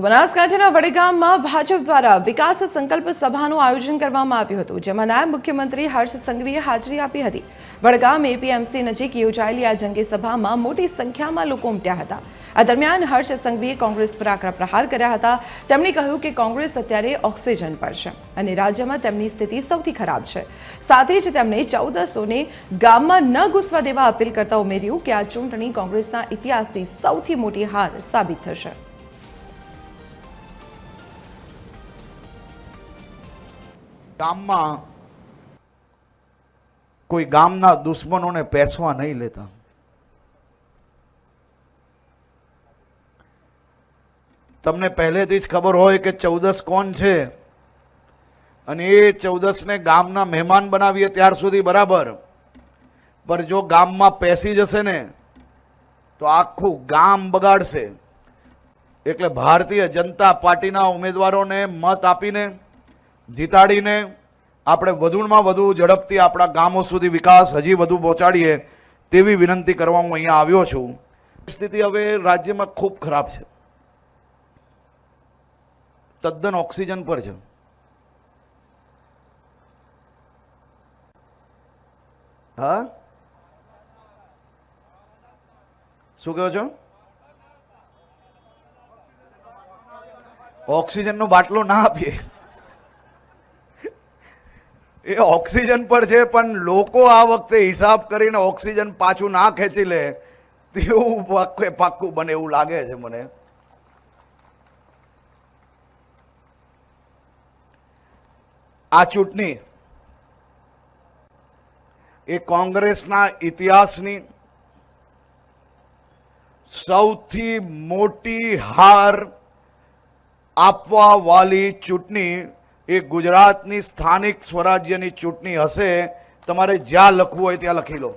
તો બનાસકાંઠાના વડગામમાં ભાજપ દ્વારા વિકાસ સંકલ્પ સભાનું આયોજન કરવામાં આવ્યું હતું, જેમાં નાયબ મુખ્યમંત્રી હર્ષ સંઘવીએ હાજરી આપી હતી। વડગામ એપીએમસી નજીક યોજાયેલી આ જંગી સભામાં મોટી સંખ્યામાં લોકો ઉમટ્યા હતા। આ દરમિયાન હર્ષ સંઘવીએ કોંગ્રેસ પર આકરા પ્રહાર કર્યા હતા। તેમણે કહ્યું કે કોંગ્રેસ અત્યારે ઓક્સિજન પર છે અને રાજ્યમાં તેમની સ્થિતિ સૌથી ખરાબ છે। સાથે જ તેમણે 1400ને ગામમાં ન ઘૂસવા દેવા અપીલ કરતા ઉમેર્યું કે આ ચૂંટણી કોંગ્રેસના ઇતિહાસની સૌથી મોટી હાર સાબિત થશે। ગામમાં કોઈ ગામના દુશ્મનોને પેસવા નહીં લેતા। તમને પહેલેથી જ ખબર હોય કે 14 કોણ છે અને એ 14ને ગામના મહેમાન બનાવીએ ત્યાર સુધી બરાબર, પણ જો ગામમાં પેસી જશે ને તો આખું ગામ બગાડશે। એટલે ભારતીય જનતા પાર્ટીના ઉમેદવારોને મત આપીને જીતાડીને આપણે વધુમાં વધુ ઝડપથી આપણા ગામો સુધી વિકાસ હજી વધુ પહોંચાડીએ તેવી વિનંતી કરવા હું અહીંયા આવ્યો છું। સ્થિતિ હવે રાજ્યમાં ખૂબ ખરાબ છે, તદ્દન ઓક્સિજન પર છે। હા, શું કહો છો? ઓક્સિજનનો બાટલો ના આપીએ, એ ઓક્સિજન પર છે, પણ લોકો આ વખતે હિસાબ કરીને ઓક્સિજન પાછું ના ખેંચી લે તેવું પાક્કું બને એવું લાગે છે મને। આ ચૂંટણી એ કોંગ્રેસના ઇતિહાસની સૌથી મોટી હાર આપવા વાળી ચૂંટણી એ ગુજરાતની સ્થાનિક સ્વરાજ્યની ચૂંટણી હશે। તમારે જ્યાં લખવું હોય ત્યાં લખી લો।